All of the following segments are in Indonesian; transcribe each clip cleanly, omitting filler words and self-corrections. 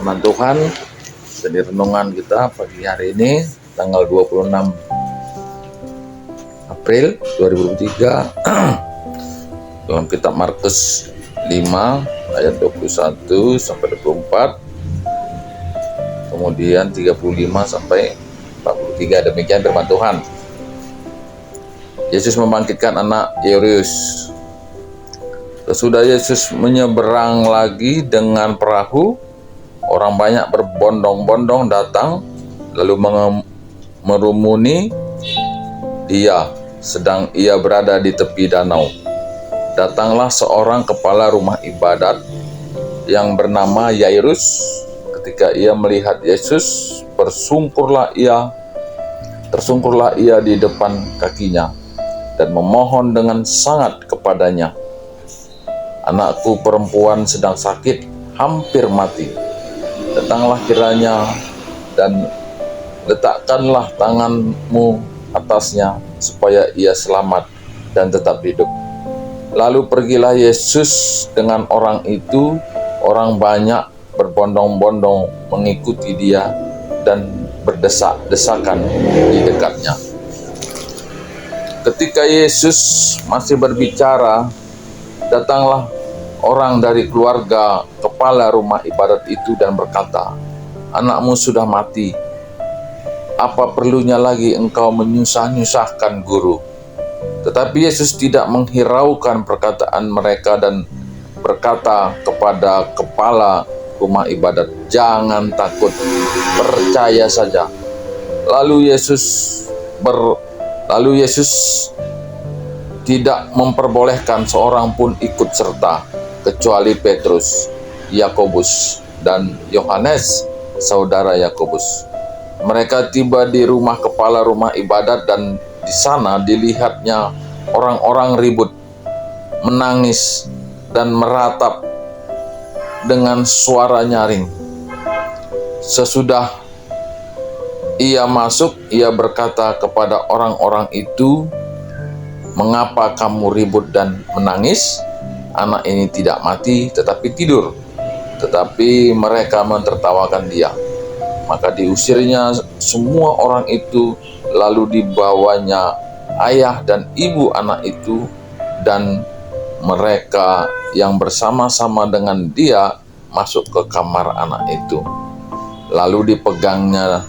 firman Tuhan dari renungan kita pagi hari ini tanggal 26 April 2023 dalam kitab Markus 5 ayat 21 sampai 24, kemudian 35 sampai 43. Demikian firman Tuhan. Yesus membangkitkan anak Yairus. Sesudah Yesus menyeberang lagi dengan perahu, orang banyak berbondong-bondong datang, lalu merumuni dia sedang ia berada di tepi danau. Datanglah seorang kepala rumah ibadat yang bernama Yairus. Ketika ia melihat Yesus, tersungkurlah ia di depan kakinya dan memohon dengan sangat kepadanya, "Anakku perempuan sedang sakit, hampir mati. Datanglah kiranya dan letakkanlah tanganmu atasnya supaya ia selamat dan tetap hidup." Lalu pergilah Yesus dengan orang itu. Orang banyak berbondong-bondong mengikuti dia dan berdesak-desakan di dekatnya. Ketika Yesus masih berbicara, datanglah orang dari keluarga kepala rumah ibadat itu dan berkata, "Anakmu sudah mati. Apa perlunya lagi engkau menyusah-nyusahkan guru?" Tetapi Yesus tidak menghiraukan perkataan mereka dan berkata kepada kepala rumah ibadat, "Jangan takut, percaya saja." Lalu Yesus tidak memperbolehkan seorang pun ikut serta, kecuali Petrus, Yakobus, dan Yohanes, saudara Yakobus. Mereka tiba di rumah kepala rumah ibadat dan di sana dilihatnya orang-orang ribut, menangis, dan meratap dengan suara nyaring. Sesudah ia masuk, ia berkata kepada orang-orang itu, "Mengapa kamu ribut dan menangis? Anak ini tidak mati, tetapi tidur." Tetapi mereka mentertawakan dia. Maka diusirnya semua orang itu, lalu dibawanya ayah dan ibu anak itu, dan mereka yang bersama-sama dengan dia masuk ke kamar anak itu. Lalu dipegangnya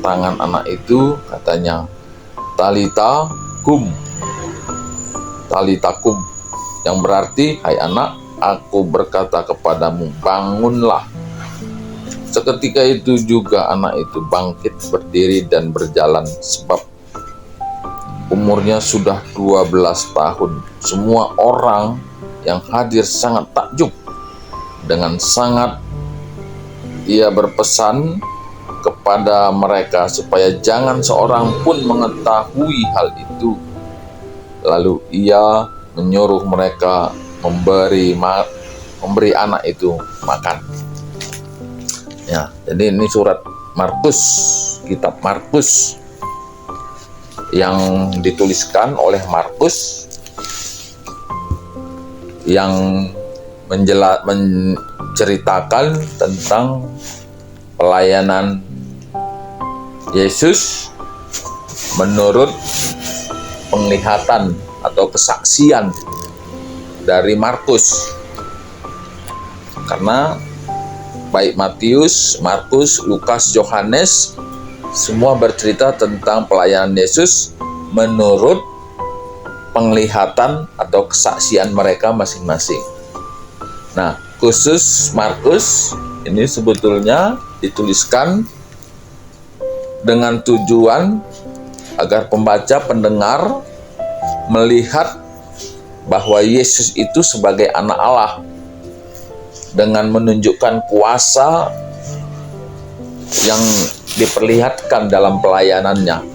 tangan anak itu, katanya, "Talita kum." Talita kum, yang berarti, "Hai anak, aku berkata kepadamu, bangunlah." Seketika itu juga anak itu bangkit berdiri dan berjalan, sebab umurnya sudah 12 tahun. Semua orang yang hadir sangat takjub. Dengan sangat ia berpesan kepada mereka supaya jangan seorang pun mengetahui hal itu. Lalu ia menyuruh mereka memberi anak itu makan. Ya, jadi ini surat Markus, kitab Markus yang dituliskan oleh Markus, yang menceritakan tentang pelayanan Yesus menurut penglihatan atau kesaksian dari Markus. Karena baik Matius, Markus, Lukas, Yohanes semua bercerita tentang pelayanan Yesus menurut penglihatan atau kesaksian mereka masing-masing. Nah, khusus Markus ini sebetulnya dituliskan dengan tujuan agar pembaca, pendengar melihat bahwa Yesus itu sebagai anak Allah dengan menunjukkan kuasa yang diperlihatkan dalam pelayanannya.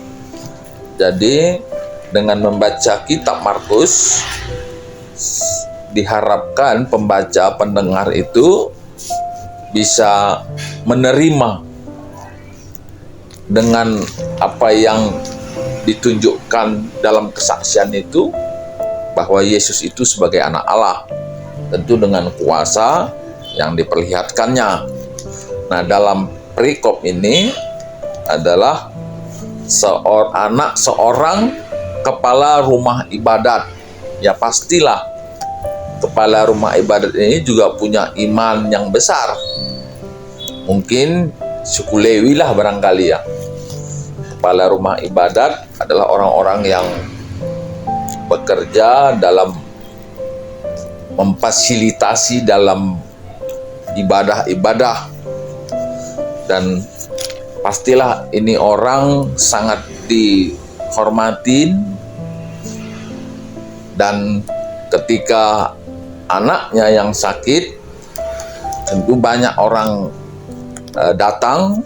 Jadi dengan membaca kitab Markus, diharapkan pembaca, pendengar itu bisa menerima dengan apa yang ditunjukkan dalam kesaksian itu, bahwa Yesus itu sebagai anak Allah, tentu dengan kuasa yang diperlihatkannya. Nah, dalam perikop ini adalah anak seorang kepala rumah ibadat. Ya pastilah kepala rumah ibadat ini juga punya iman yang besar. Mungkin suku Lewi lah barangkali ya. Kepala rumah ibadat adalah orang-orang yang bekerja dalam memfasilitasi dalam ibadah-ibadah, dan pastilah ini orang sangat dihormatin, dan ketika anaknya yang sakit tentu banyak orang datang,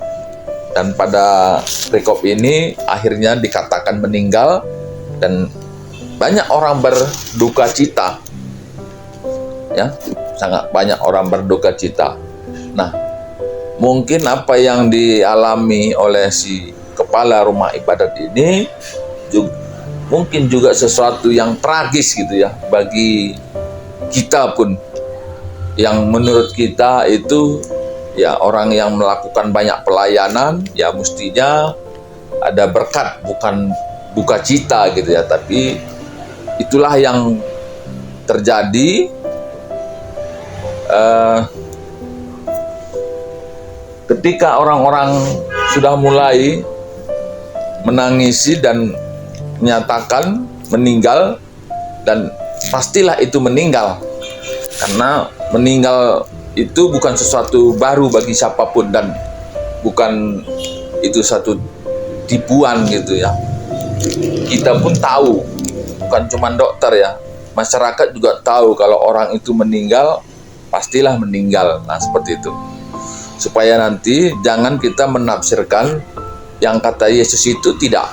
dan pada perikop ini akhirnya dikatakan meninggal dan banyak orang berduka cita, ya, sangat banyak orang berduka cita. Nah, mungkin apa yang dialami oleh si kepala rumah ibadat ini mungkin juga sesuatu yang tragis gitu ya bagi kita pun, yang menurut kita itu ya orang yang melakukan banyak pelayanan ya mestinya ada berkat, bukan duka cita gitu ya, tapi itulah yang terjadi. Ketika orang-orang sudah mulai menangisi dan menyatakan meninggal, dan pastilah itu meninggal, karena meninggal itu bukan sesuatu baru bagi siapapun, dan bukan itu satu tipuan gitu ya. Kita pun tahu, bukan cuma dokter ya, masyarakat juga tahu kalau orang itu meninggal, pastilah meninggal. Nah, seperti itu. Supaya nanti jangan kita menafsirkan yang kata Yesus itu tidak,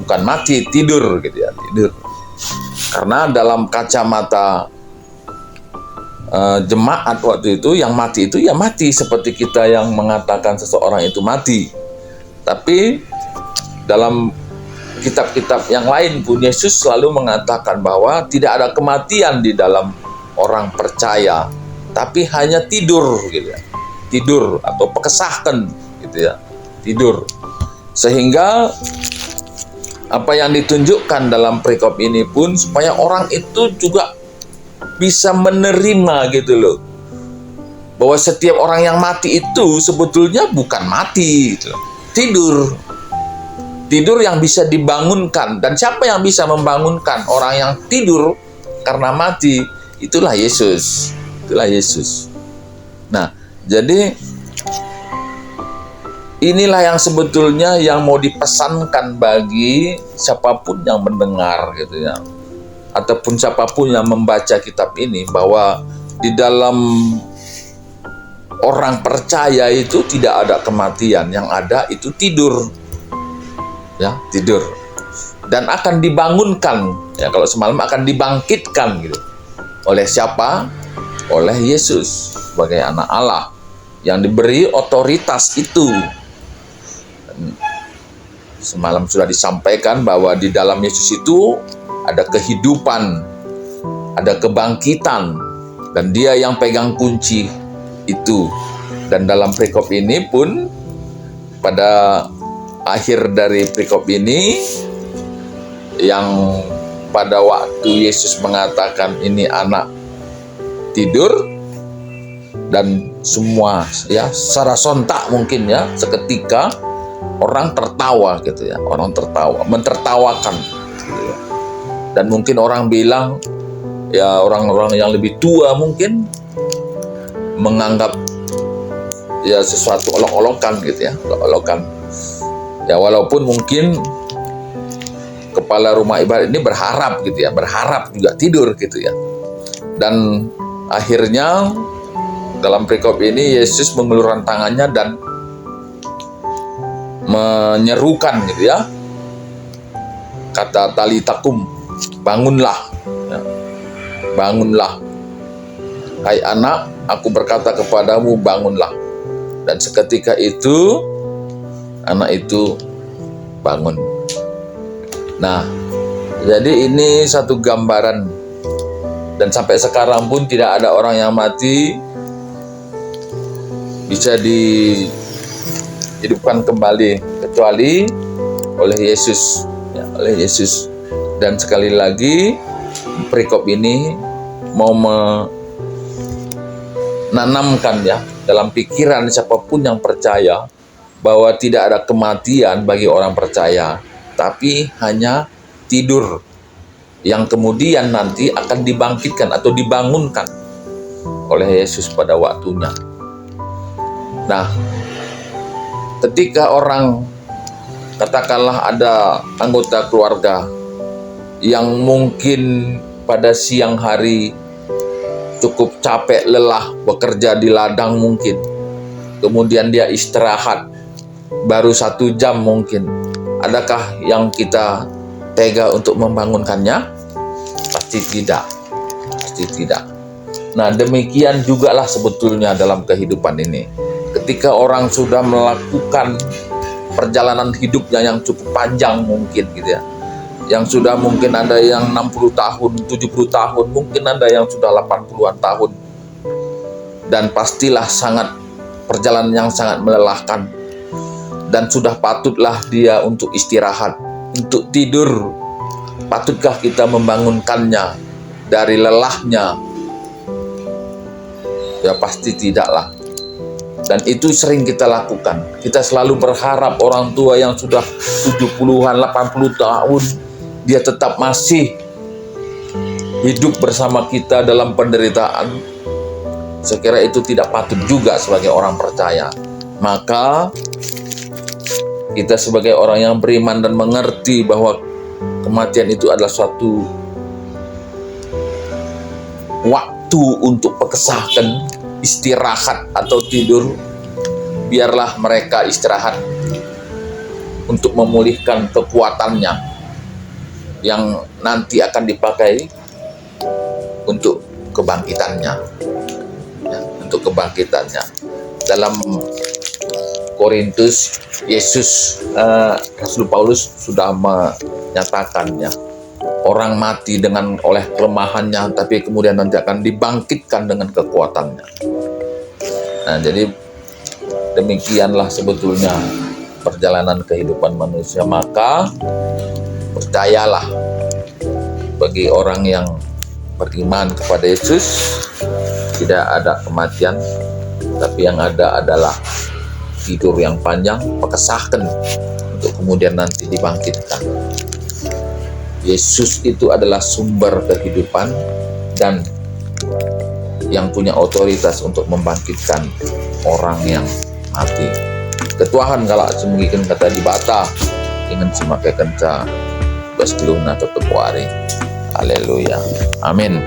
bukan mati, tidur gitu ya, tidur. Karena dalam kacamata jemaat waktu itu, yang mati itu ya mati, seperti kita yang mengatakan seseorang itu mati. Tapi dalam kitab-kitab yang lain pun Yesus selalu mengatakan bahwa tidak ada kematian di dalam orang percaya, tapi hanya tidur gitu ya. Tidur atau pekesahkan gitu ya, tidur. Sehingga apa yang ditunjukkan dalam perikop ini pun supaya orang itu juga bisa menerima gitu loh, bahwa setiap orang yang mati itu sebetulnya bukan mati gitu. Tidur yang bisa dibangunkan. Dan siapa yang bisa membangunkan orang yang tidur karena mati? Itulah Yesus. Itulah Yesus. Nah, jadi inilah yang sebetulnya yang mau dipesankan bagi siapapun yang mendengar gitu ya, ataupun siapapun yang membaca kitab ini, bahwa di dalam orang percaya itu tidak ada kematian, yang ada itu tidur. Ya, tidur. Dan akan dibangunkan, ya kalau semalam akan dibangkitkan gitu. Oleh siapa? Oleh Yesus sebagai anak Allah yang diberi otoritas itu. Semalam sudah disampaikan bahwa di dalam Yesus itu ada kehidupan, ada kebangkitan, dan Dia yang pegang kunci itu. Dan dalam perikop ini pun, pada akhir dari perikop ini, yang pada waktu Yesus mengatakan ini anak tidur, dan semua ya secara sontak mungkin ya, seketika orang tertawa gitu ya, orang tertawa, mentertawakan gitu ya. Dan mungkin orang bilang ya, orang-orang yang lebih tua mungkin menganggap ya sesuatu olok-olokan gitu ya, olok-olokan. Ya walaupun mungkin kepala rumah ibadat ini berharap gitu ya, berharap juga tidur gitu ya. Dan akhirnya dalam perikop ini Yesus mengulurkan tangannya dan menyerukan gitu ya, kata talitakum, bangunlah ya. Bangunlah, hai anak, aku berkata kepadamu, bangunlah. Dan seketika itu anak itu bangun. Nah, jadi ini satu gambaran, dan sampai sekarang pun tidak ada orang yang mati bisa dihidupkan kembali kecuali oleh Yesus, ya, oleh Yesus. Dan sekali lagi perikop ini mau menanamkan ya dalam pikiran siapapun yang percaya bahwa tidak ada kematian bagi orang percaya, tapi hanya tidur yang kemudian nanti akan dibangkitkan atau dibangunkan oleh Yesus pada waktunya. Nah, ketika orang, katakanlah ada anggota keluarga yang mungkin pada siang hari cukup capek lelah bekerja di ladang mungkin, kemudian dia istirahat baru 1 jam mungkin, adakah yang kita tega untuk membangunkannya? Pasti tidak, pasti tidak. Nah, demikian jugalah sebetulnya dalam kehidupan ini. Ketika orang sudah melakukan perjalanan hidupnya yang cukup panjang mungkin gitu ya, yang sudah mungkin ada yang 60 tahun, 70 tahun, mungkin ada yang sudah 80-an tahun, dan pastilah perjalanan yang sangat melelahkan, dan sudah patutlah dia untuk istirahat, untuk tidur. Patutkah kita membangunkannya dari lelahnya? Ya pasti tidaklah. Dan itu sering kita lakukan. Kita selalu berharap orang tua yang sudah 70-an, 80 tahun, dia tetap masih hidup bersama kita dalam penderitaan. Saya kira itu tidak patut juga sebagai orang percaya. Maka kita sebagai orang yang beriman dan mengerti bahwa kematian itu adalah suatu waktu untuk pekesahkan, istirahat atau tidur, biarlah mereka istirahat untuk memulihkan kekuatannya yang nanti akan dipakai untuk kebangkitannya, ya, untuk kebangkitannya. Dalam Korintus, Rasul Paulus sudah menyatakannya, orang mati oleh kelemahannya, tapi kemudian nanti akan dibangkitkan dengan kekuatannya. Nah, jadi demikianlah sebetulnya perjalanan kehidupan manusia. Maka percayalah, bagi orang yang beriman kepada Yesus, tidak ada kematian, tapi yang ada adalah tidur yang panjang, pekesahkan untuk kemudian nanti dibangkitkan. Yesus itu adalah sumber kehidupan dan yang punya otoritas untuk membangkitkan orang yang mati. Ketuahan kalau semugikan kata dibata dengan semakai kenca bestiluna tutup wari. Haleluya. Amin.